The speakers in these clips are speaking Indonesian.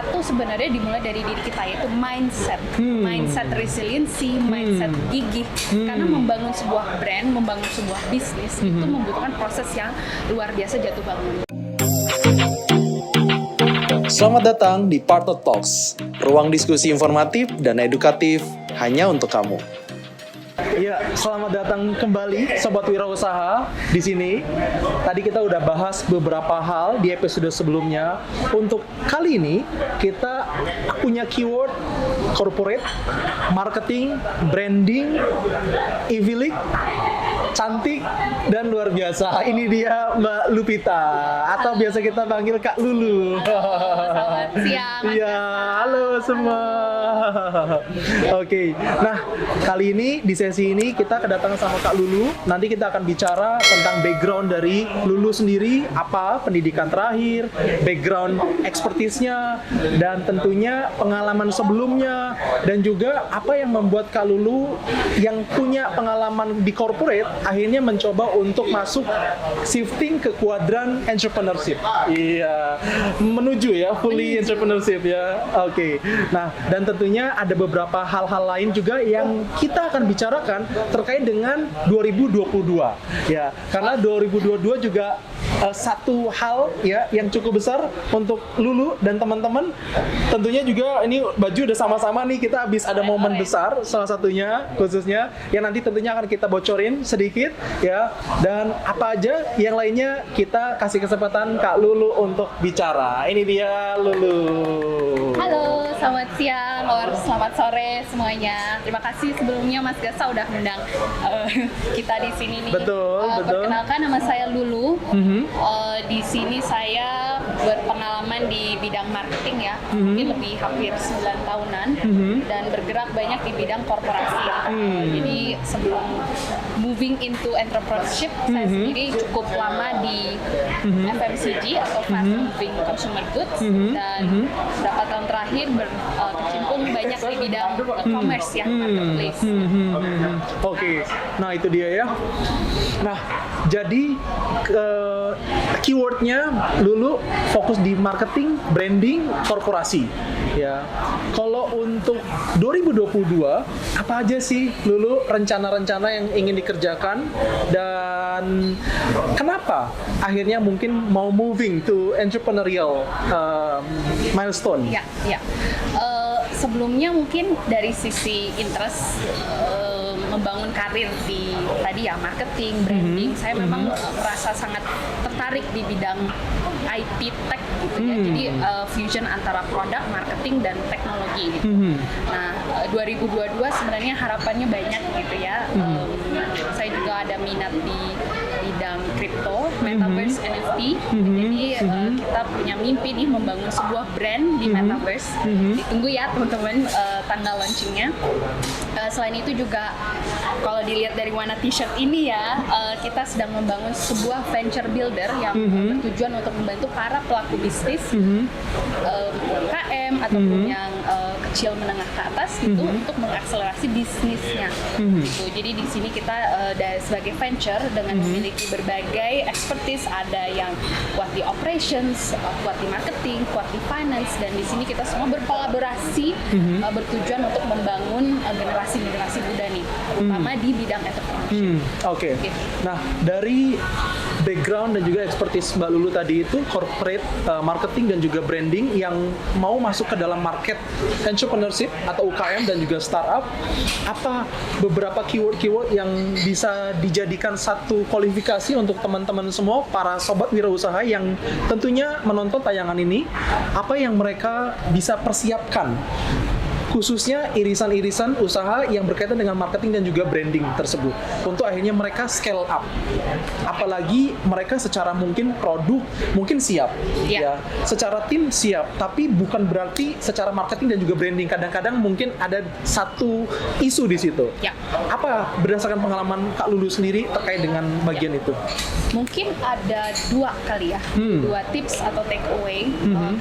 satu sebenarnya dimulai dari diri kita, yaitu mindset resiliency, mindset gigih. Karena membangun sebuah brand, membangun sebuah bisnis itu membutuhkan proses yang luar biasa jatuh bangun. Selamat datang di Partner Talks, ruang diskusi informatif dan edukatif hanya untuk kamu. Iya, selamat datang kembali Sobat Wirausaha di sini. Tadi kita udah bahas beberapa hal di episode sebelumnya. Untuk kali ini kita punya keyword corporate, marketing, branding, evilik, cantik, dan luar biasa. Ini dia Mbak Lupita, atau biasa kita panggil Kak Lulu. Selamat siang. Iya, halo semua. Oke, nah kali ini di sesi ini kita kedatangan sama Kak Lulu. Nanti kita akan bicara tentang background dari Lulu sendiri, apa pendidikan terakhir, background expertise-nya, dan tentunya pengalaman sebelumnya, dan juga apa yang membuat Kak Lulu yang punya pengalaman di corporate akhirnya mencoba untuk masuk shifting ke kuadran entrepreneurship. Iya, menuju ya fully entrepreneurship ya. Oke. Nah, dan tentunya ada beberapa hal-hal lain juga yang kita akan bicarakan terkait dengan 2022. Ya, karena 2022 juga satu hal ya yang cukup besar untuk Lulu dan teman-teman. Tentunya juga ini baju udah sama-sama nih, kita habis ada momen besar, salah satunya khususnya yang nanti tentunya akan kita bocorin sedikit ya, dan apa aja yang lainnya kita kasih kesempatan Kak Lulu untuk bicara. Ini dia Lulu. Halo, selamat siang or selamat sore semuanya. Terima kasih sebelumnya Mas Gasa udah undang kita di sini nih. Betul. Perkenalkan, nama saya Lulu. Di sini saya berpengalaman di bidang marketing ya, mungkin lebih hampir 9 tahunan, dan bergerak banyak di bidang korporasi. Jadi sebelum moving into entrepreneurship, saya sendiri cukup lama di FMCG atau fast moving consumer goods, dan beberapa tahun terakhir berkecimpung banyak di bidang commerce ya, marketplace. Oke, nah itu dia ya. Nah, jadi keywordnya Lulu fokus di marketing, branding, korporasi. Ya, kalau untuk 2022 apa aja sih Lulu rencana-rencana yang ingin dikerjakan, dan kenapa akhirnya mungkin mau moving to entrepreneurial milestone? Ya. Sebelumnya mungkin dari sisi interest membangun karir di tadi ya marketing, branding, saya memang merasa sangat tertarik di bidang IT tech gitu ya. Jadi fusion antara produk, marketing, dan teknologi gitu. Nah, 2022 sebenarnya harapannya banyak gitu ya. Saya juga ada minat di bidang crypto, metaverse, NFT. Jadi kita punya mimpi nih membangun sebuah brand di metaverse. Ditunggu ya teman-teman tanggal launchingnya. Selain itu juga kalau dilihat dari warna t-shirt ini ya, kita sedang membangun sebuah venture builder yang bertujuan untuk membantu para pelaku bisnis, UMKM ataupun yang kecil menengah ke atas gitu, untuk mengakselerasi bisnisnya. Gitu. Jadi di sini kita sebagai venture dengan memiliki berbagai expertise, ada yang kuat di operations, kuat di marketing, kuat di finance, dan di sini kita semua berkolaborasi bertujuan untuk membangun generasi muda nih, terutama di bidang entrepreneurship. Oke. Nah, dari background dan juga expertise Mbak Lulu tadi itu corporate, marketing, dan juga branding yang mau masuk ke dalam market entrepreneurship atau UKM dan juga startup, apa beberapa keyword yang bisa dijadikan satu kualifikasi untuk teman-teman semua para sobat wirausaha yang tentunya menonton tayangan ini, apa yang mereka bisa persiapkan khususnya irisan-irisan usaha yang berkaitan dengan marketing dan juga branding tersebut untuk akhirnya mereka scale up. Apalagi mereka secara mungkin produk mungkin siap, ya, secara tim siap, tapi bukan berarti secara marketing dan juga branding kadang-kadang mungkin ada satu isu di situ. Apa berdasarkan pengalaman Kak Lulu sendiri terkait dengan bagian itu? Mungkin ada dua kali ya, dua tips atau take away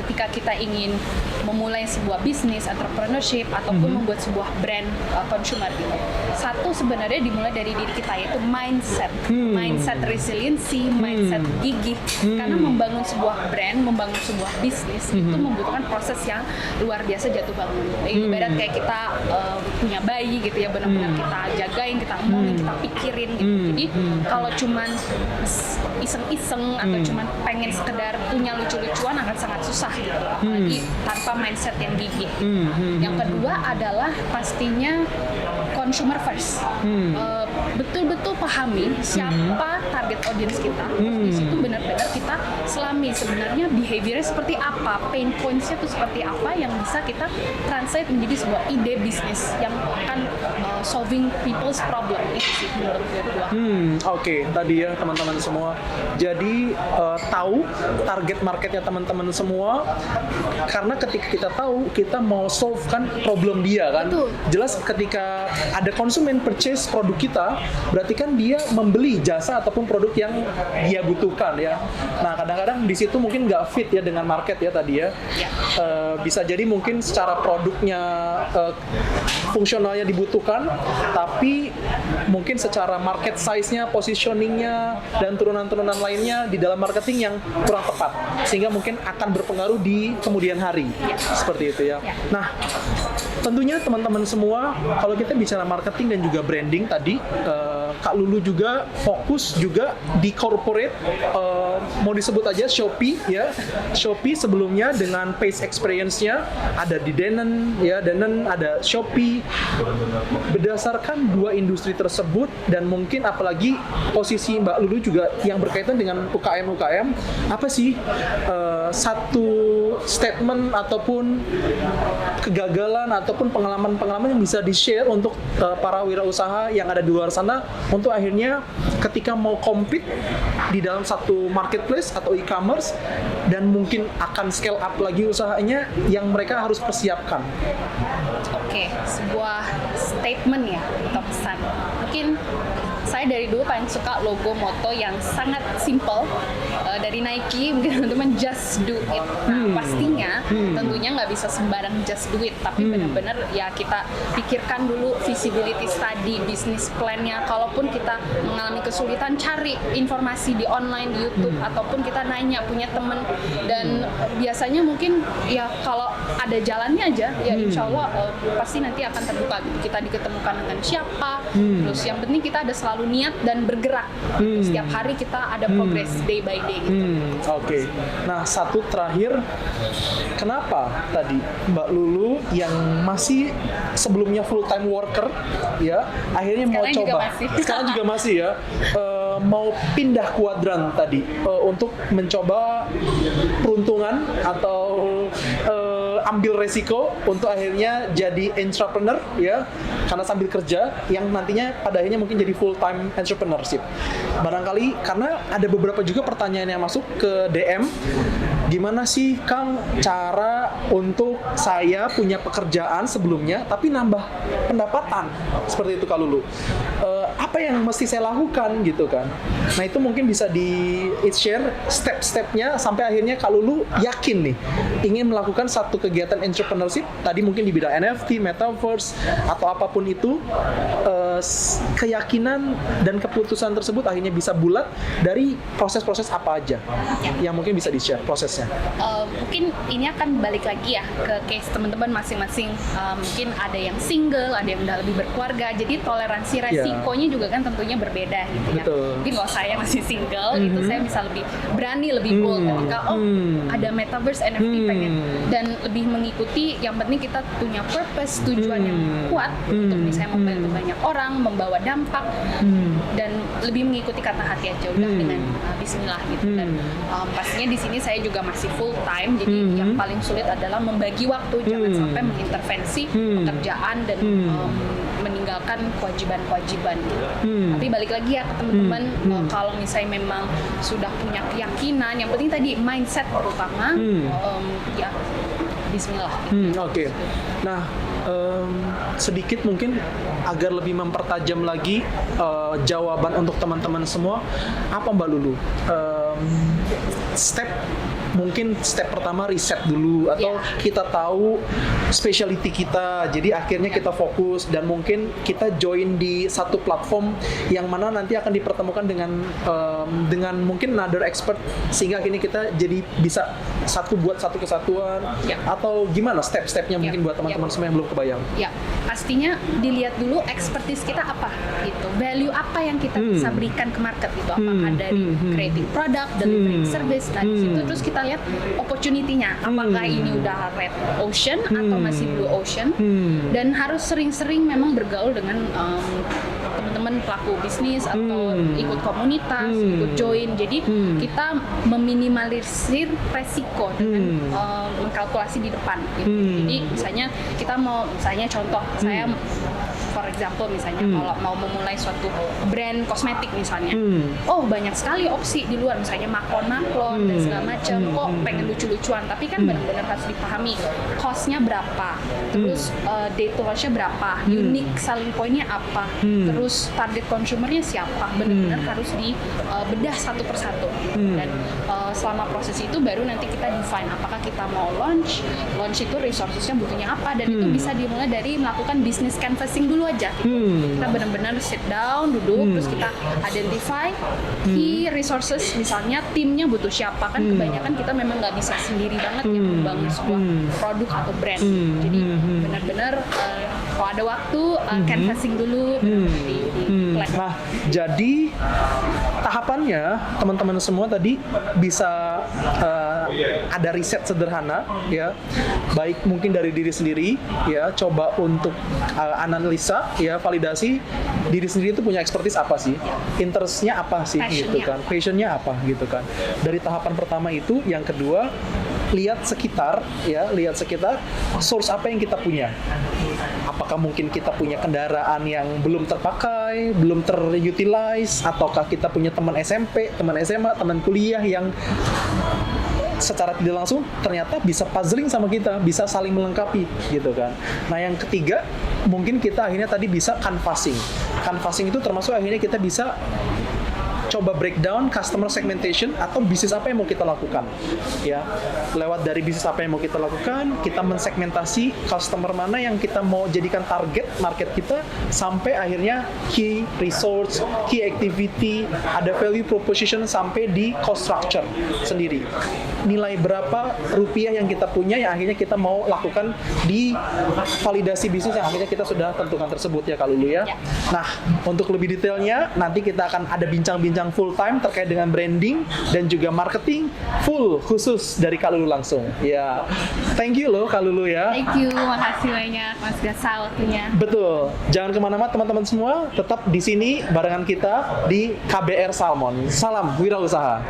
ketika kita ingin memulai sebuah bisnis, entrepreneurship ataupun membuat sebuah brand consumer gitu. Satu sebenarnya dimulai dari diri kita, yaitu mindset, mindset resiliency, mindset gigih. Karena membangun sebuah brand, membangun sebuah bisnis itu membutuhkan proses yang luar biasa jatuh bangun. Ibarat kayak kita punya bayi gitu ya, benar-benar kita jagain, kita omongin, kita pikirin gitu. Jadi kalau cuman iseng-iseng atau cuman pengen sekedar punya lucu-lucuan akan sangat susah gitu, apalagi tanpa mindset yang gigih. Yang kedua adalah pastinya consumer first. Betul-betul pahami siapa target audience kita. Di situ benar-benar kita selami sebenarnya behaviornya seperti apa, pain points-nya itu seperti apa yang bisa kita translate menjadi sebuah ide bisnis yang akan solving people's problem. Itu sih menurut gue. Oke, tadi ya teman-teman semua. Jadi tahu target marketnya teman-teman semua, karena ketika kita tahu kita mau solve kan problem dia kan. Betul. Jelas ketika ada konsumen purchase produk kita, berarti kan dia membeli jasa ataupun produk yang dia butuhkan ya. Nah kadang-kadang di situ mungkin nggak fit ya dengan market ya tadi ya. Bisa jadi mungkin secara produknya fungsionalnya dibutuhkan, tapi mungkin secara market size-nya, positioning-nya, dan turunan-turunan lainnya di dalam marketing yang kurang tepat, sehingga mungkin akan berpengaruh di kemudian hari. Seperti itu ya. Nah, tentunya teman-teman semua, kalau kita bicara marketing dan juga branding tadi, Kak Lulu juga fokus juga di corporate, mau disebut aja Shopee ya. Shopee sebelumnya dengan Pace Experience-nya ada di Denon ya, Denon ada Shopee. Berdasarkan dua industri tersebut dan mungkin apalagi posisi Mbak Lulu juga yang berkaitan dengan UKM, apa sih satu statement ataupun kegagalan ataupun pengalaman-pengalaman yang bisa di-share untuk para wirausaha yang ada di luar sana untuk akhirnya ketika mau compete di dalam satu marketplace atau e-commerce dan mungkin akan scale up lagi usahanya yang mereka harus persiapkan. Oke, sebuah statement ya atau pesan. Mungkin saya dari dulu paling suka logo moto yang sangat simple dari Nike, mungkin teman-teman just do it. Nah pastinya tentunya nggak bisa sembarang just do it, tapi benar-benar ya kita pikirkan dulu feasibility study, bisnis plan-nya. Kalaupun kita mengalami kesulitan cari informasi di online, di YouTube, ataupun kita nanya punya temen, dan biasanya mungkin ya kalau ada jalannya aja ya insya Allah pasti nanti akan terbuka gitu. Kita diketemukan dengan siapa, terus yang penting kita ada selalu niat dan bergerak. Setiap hari kita ada progress day by day gitu. Oke. Nah, satu terakhir, kenapa tadi Mbak Lulu yang masih sebelumnya full time worker ya, akhirnya mau coba sekarang juga masih ya, mau pindah kuadran tadi untuk mencoba peruntungan atau ambil resiko untuk akhirnya jadi entrepreneur ya, karena sambil kerja yang nantinya pada akhirnya mungkin jadi full time entrepreneurship. Barangkali karena ada beberapa juga pertanyaan yang masuk ke DM, gimana sih Kang cara untuk saya punya pekerjaan sebelumnya tapi nambah pendapatan seperti itu Kak Lulu, apa yang mesti saya lakukan gitu kan. Nah itu mungkin bisa di share step-stepnya sampai akhirnya Kak Lulu yakin nih ingin melakukan satu kegiatan entrepreneurship tadi mungkin di bidang NFT, metaverse atau apapun itu, keyakinan dan keputusan tersebut akhirnya bisa bulat dari proses-proses apa aja yang mungkin bisa di-share prosesnya. Mungkin ini akan balik lagi ya ke case teman-teman masing-masing. Mungkin ada yang single, ada yang udah lebih berkeluarga, jadi toleransi resikonya juga kan tentunya berbeda gitu ya. Mungkin kalau saya masih single itu saya bisa lebih berani, lebih bold ketika ada metaverse NFT pengen, dan lebih mengikuti, yang penting kita punya purpose, tujuan yang kuat untuk misalnya membantu banyak orang, membawa dampak, dan lebih mengikuti kata hati aja udah dengan bismillah gitu. Dan pastinya di sini saya juga masih full time, jadi yang paling sulit adalah membagi waktu, jangan sampai mengintervensi pekerjaan dan meninggalkan kewajiban-kewajiban gitu. Tapi balik lagi ya ke teman-teman, kalau misalnya memang sudah punya keyakinan, yang penting tadi mindset terutama, ya Bismillah. Oke. Nah, sedikit mungkin agar lebih mempertajam lagi jawaban untuk teman-teman semua, apa Mbak Lulu? Mungkin step pertama riset dulu, atau kita tahu specialty kita, jadi akhirnya kita fokus dan mungkin kita join di satu platform yang mana nanti akan dipertemukan dengan mungkin another expert, sehingga akhirnya kita jadi bisa buat satu kesatuan, atau gimana step-stepnya mungkin buat teman-teman semua yang belum kebayang. Ya, pastinya dilihat dulu expertise kita apa gitu, value apa yang kita bisa berikan ke market gitu, apakah dari creating product, delivering service, di situ terus kita lihat opportunity-nya, apakah ini udah red ocean atau masih blue ocean, dan harus sering-sering memang bergaul dengan teman-teman pelaku bisnis atau ikut komunitas, ikut join, jadi kita meminimalisir resiko dengan mengkalkulasi di depan gitu. Jadi misalnya kita misalnya contoh, saya for example misalnya kalau mau memulai suatu brand kosmetik misalnya, oh banyak sekali opsi di luar, misalnya maklon dan segala macam, kok pengen lucu-lucuan, tapi kan benar-benar harus dipahami cost-nya berapa, terus day to launch-nya berapa, unique selling point-nya apa, terus target consumer-nya siapa, benar-benar harus dibedah satu persatu. Dan selama proses itu baru nanti kita define apakah kita mau launch itu resources-nya butuhnya apa, dan itu bisa dimulai dari melakukan business canvassing dulu aja gitu. Kita benar-benar sit down, duduk, terus kita identify key resources, misalnya timnya butuh siapa, kan kebanyakan kita memang nggak bisa sendiri banget ya membangun sebuah produk atau brand. Jadi benar-benar kalau ada waktu canvassing dulu di plan. Nah, jadi tahapannya teman-teman semua tadi bisa ada riset sederhana ya, baik mungkin dari diri sendiri ya, coba untuk analisa ya, validasi diri sendiri itu punya expertise apa sih, interestnya apa sih gitu kan, passionnya apa gitu kan. Dari tahapan pertama itu, yang kedua lihat sekitar source apa yang kita punya. Apakah mungkin kita punya kendaraan yang belum terpakai, belum terutilize, ataukah kita punya teman SMP, teman SMA, teman kuliah yang secara tidak langsung ternyata bisa puzzling sama kita, bisa saling melengkapi gitu kan. Nah, yang ketiga mungkin kita akhirnya tadi bisa canvassing. Canvassing itu termasuk akhirnya kita bisa coba breakdown customer segmentation atau bisnis apa yang mau kita lakukan ya. Lewat dari bisnis apa yang mau kita lakukan, kita mensegmentasi customer mana yang kita mau jadikan target market kita, sampai akhirnya key resource, key activity, ada value proposition, sampai di cost structure sendiri. Nilai berapa rupiah yang kita punya yang akhirnya kita mau lakukan di validasi bisnis yang akhirnya kita sudah tentukan tersebut ya Kak Lulu ya. Nah, untuk lebih detailnya nanti kita akan ada bincang-bincang full time terkait dengan branding dan juga marketing full khusus dari Kak Lulu langsung. Ya, thank you loh Kak Lulu ya. Thank you, makasih banyak Mas Gasa waktunya. Betul. Jangan kemana-mana teman-teman semua, tetap di sini barengan kita di KBR Salmon. Salam wirausaha.